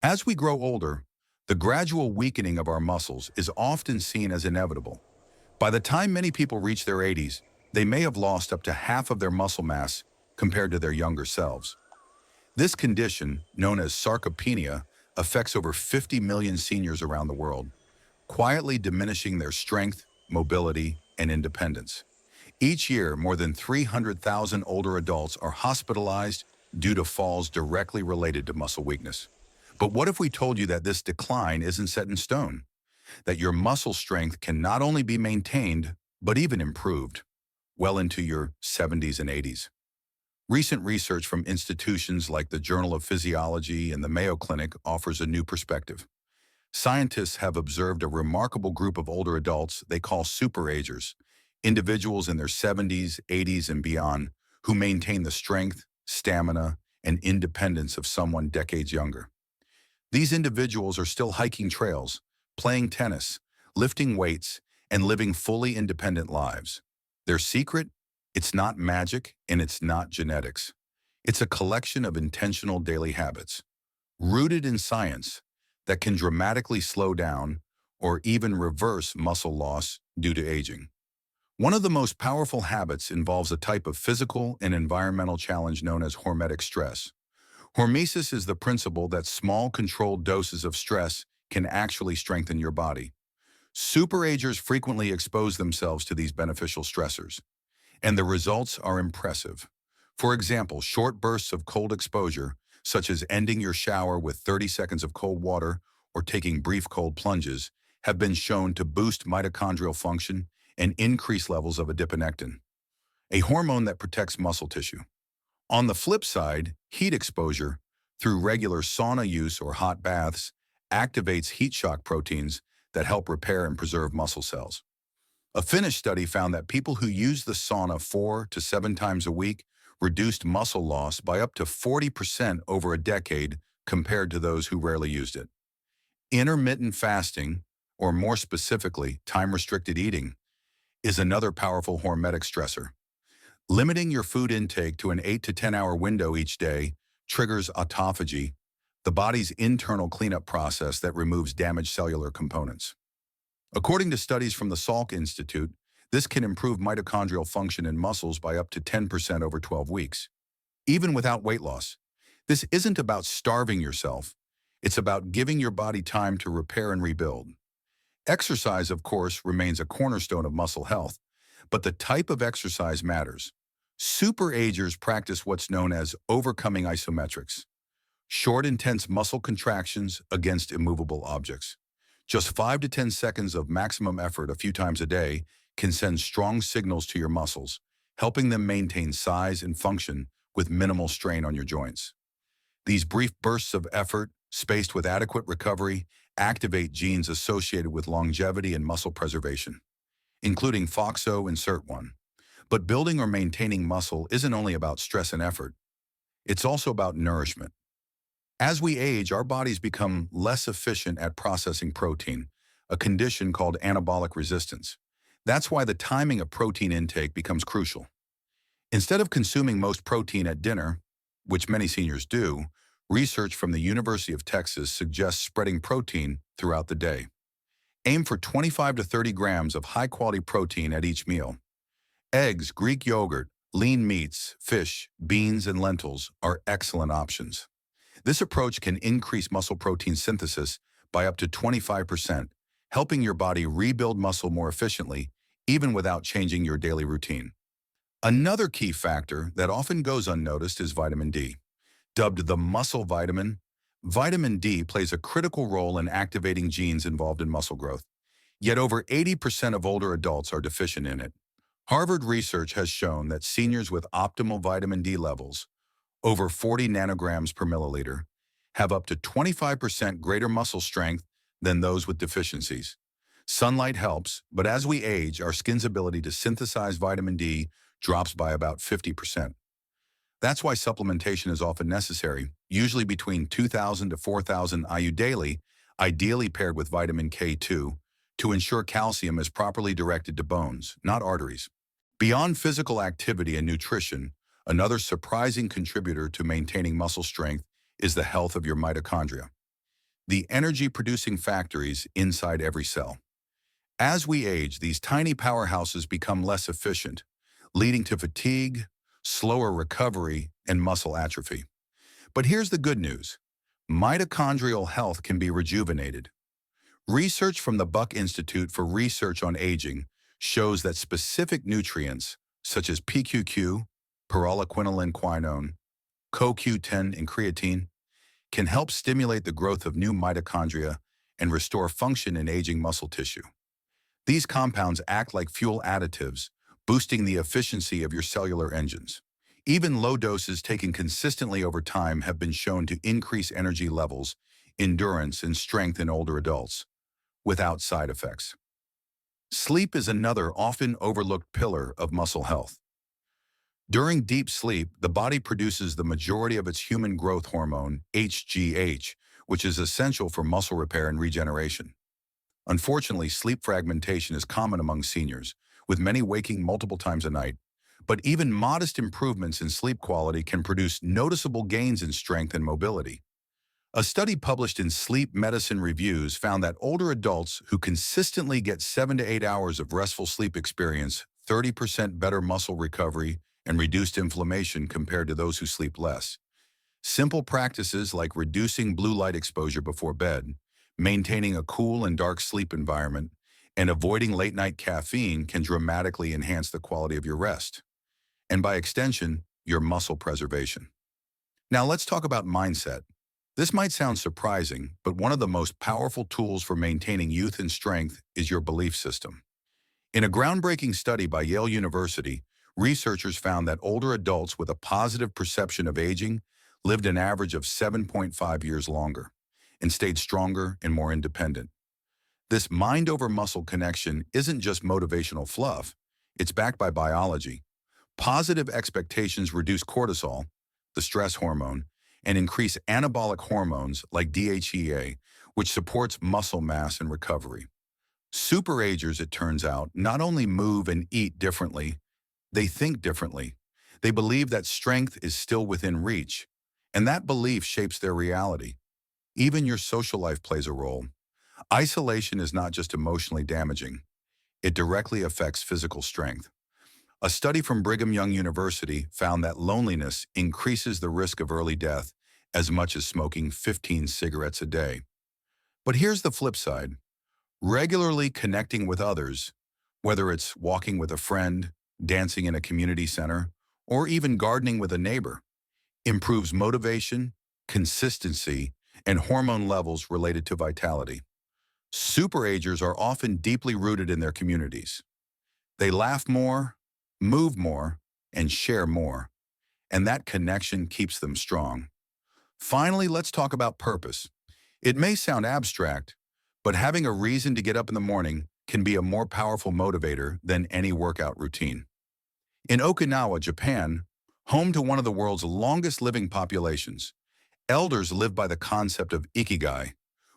As we grow older, the gradual weakening of our muscles is often seen as inevitable. By the time many people reach their 80s, they may have lost up to half of their muscle mass compared to their younger selves. This condition, known as sarcopenia, affects over 50 million seniors around the world, quietly diminishing their strength, mobility, and independence. Each year, more than 300,000 older adults are hospitalized due to falls directly related to muscle weakness. But what if we told you that this decline isn't set in stone? That your muscle strength can not only be maintained, but even improved, well into your 70s and 80s. Recent research from institutions like the Journal of Physiology and the Mayo Clinic offers a new perspective. Scientists have observed a remarkable group of older adults they call superagers, individuals in their 70s, 80s, and beyond who maintain the strength, stamina, and independence of someone decades younger. These individuals are still hiking trails, playing tennis, lifting weights, and living fully independent lives. Their secret? It's not magic and it's not genetics. It's a collection of intentional daily habits, rooted in science, that can dramatically slow down or even reverse muscle loss due to aging. One of the most powerful habits involves a type of physical and environmental challenge known as hormetic stress. Hormesis is the principle that small controlled doses of stress can actually strengthen your body. Superagers frequently expose themselves to these beneficial stressors, and the results are impressive. For example, short bursts of cold exposure, such as ending your shower with 30 seconds of cold water or taking brief cold plunges, have been shown to boost mitochondrial function and increase levels of adiponectin, a hormone that protects muscle tissue. On the flip side, heat exposure, through regular sauna use or hot baths, activates heat shock proteins that help repair and preserve muscle cells. A Finnish study found that people who used the sauna 4 to 7 times a week reduced muscle loss by up to 40% over a decade compared to those who rarely used it. Intermittent fasting, or more specifically, time-restricted eating, is another powerful hormetic stressor. Limiting your food intake to an 8 to 10 hour window each day triggers autophagy, the body's internal cleanup process that removes damaged cellular components. According to studies from the Salk Institute, this can improve mitochondrial function in muscles by up to 10% over 12 weeks. Even without weight loss, this isn't about starving yourself. It's about giving your body time to repair and rebuild. Exercise, of course, remains a cornerstone of muscle health, but the type of exercise matters. Superagers practice what's known as overcoming isometrics, short, intense muscle contractions against immovable objects. Just 5 to 10 seconds of maximum effort a few times a day can send strong signals to your muscles, helping them maintain size and function with minimal strain on your joints. These brief bursts of effort, spaced with adequate recovery, activate genes associated with longevity and muscle preservation, including FOXO and SIRT1. But building or maintaining muscle isn't only about stress and effort. It's also about nourishment. As we age, our bodies become less efficient at processing protein, a condition called anabolic resistance. That's why the timing of protein intake becomes crucial. Instead of consuming most protein at dinner, which many seniors do, research from the University of Texas suggests spreading protein throughout the day. Aim for 25 to 30 grams of high-quality protein at each meal. Eggs, Greek yogurt, lean meats, fish, beans, and lentils are excellent options. This approach can increase muscle protein synthesis by up to 25%, helping your body rebuild muscle more efficiently, even without changing your daily routine. Another key factor that often goes unnoticed is vitamin D. Dubbed the muscle vitamin, vitamin D plays a critical role in activating genes involved in muscle growth. Yet over 80% of older adults are deficient in it. Harvard research has shown that seniors with optimal vitamin D levels, over 40 nanograms per milliliter, have up to 25% greater muscle strength than those with deficiencies. Sunlight helps, but as we age, our skin's ability to synthesize vitamin D drops by about 50%. That's why supplementation is often necessary, usually between 2,000 to 4,000 IU daily, ideally paired with vitamin K2, to ensure calcium is properly directed to bones, not arteries. Beyond physical activity and nutrition, another surprising contributor to maintaining muscle strength is the health of your mitochondria. the energy-producing factories inside every cell. As we age, these tiny powerhouses become less efficient, leading to fatigue, slower recovery, and muscle atrophy. But here's the good news. Mitochondrial health can be rejuvenated. Research from the Buck Institute for Research on Aging shows that specific nutrients, such as PQQ, pyrroloquinoline quinone, CoQ10, and creatine, can help stimulate the growth of new mitochondria and restore function in aging muscle tissue. These compounds act like fuel additives, boosting the efficiency of your cellular engines. Even low doses taken consistently over time have been shown to increase energy levels, endurance, and strength in older adults, without side effects. Sleep is another often overlooked pillar of muscle health. During deep sleep, the body produces the majority of its human growth hormone, HGH, which is essential for muscle repair and regeneration. Unfortunately, sleep fragmentation is common among seniors, with many waking multiple times a night. But even modest improvements in sleep quality can produce noticeable gains in strength and mobility. A study published in Sleep Medicine Reviews found that older adults who consistently get 7 to 8 hours of restful sleep experience 30% better muscle recovery and reduced inflammation compared to those who sleep less. Simple practices like reducing blue light exposure before bed, maintaining a cool and dark sleep environment, and avoiding late-night caffeine can dramatically enhance the quality of your rest, and by extension, your muscle preservation. Now let's talk about mindset. This might sound surprising, but one of the most powerful tools for maintaining youth and strength is your belief system. In a groundbreaking study by Yale University, researchers found that older adults with a positive perception of aging lived an average of 7.5 years longer and stayed stronger and more independent. This mind-over-muscle connection isn't just motivational fluff, it's backed by biology. Positive expectations reduce cortisol, the stress hormone, and increase anabolic hormones like DHEA, which supports muscle mass and recovery. Superagers, it turns out, not only move and eat differently, they think differently. They believe that strength is still within reach, and that belief shapes their reality. Even your social life plays a role. Isolation is not just emotionally damaging, it directly affects physical strength. A study from Brigham Young University found that loneliness increases the risk of early death as much as smoking 15 cigarettes a day. But here's the flip side. Regularly connecting with others, whether it's walking with a friend, dancing in a community center, or even gardening with a neighbor, improves motivation, consistency, and hormone levels related to vitality. Superagers are often deeply rooted in their communities. They laugh more, move more, and share more, and that connection keeps them strong. Finally, let's talk about purpose. It may sound abstract, but having a reason to get up in the morning can be a more powerful motivator than any workout routine. In Okinawa, Japan, home to one of the world's longest living populations, elders live by the concept of ikigai,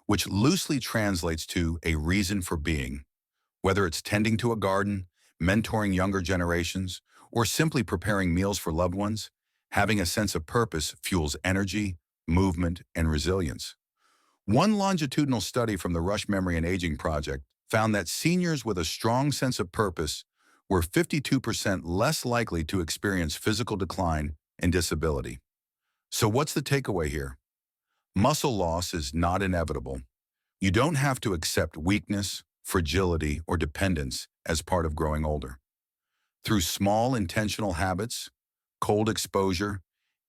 which loosely translates to a reason for being. Whether it's tending to a garden, mentoring younger generations, or simply preparing meals for loved ones, having a sense of purpose fuels energy, movement, and resilience. One longitudinal study from the Rush Memory and Aging Project found that seniors with a strong sense of purpose were 52% less likely to experience physical decline and disability. So what's the takeaway here? Muscle loss is not inevitable. You don't have to accept weakness, fragility, or dependence as part of growing older. Through small intentional habits, cold exposure,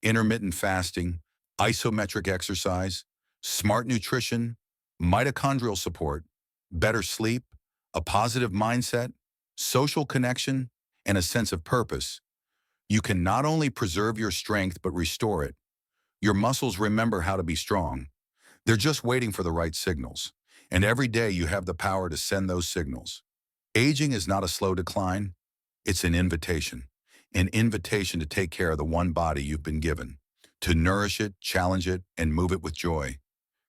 intermittent fasting, isometric exercise, smart nutrition, mitochondrial support, better sleep, a positive mindset, social connection, and a sense of purpose, you can not only preserve your strength but restore it. Your muscles remember how to be strong. They're just waiting for the right signals. And every day you have the power to send those signals. Aging is not a slow decline. It's an invitation to take care of the one body you've been given, to nourish it, challenge it, and move it with joy.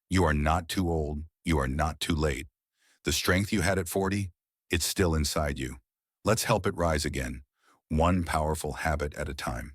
You are not too old. You are not too late. The strength you had at 40, it's still inside you. Let's help it rise again, one powerful habit at a time.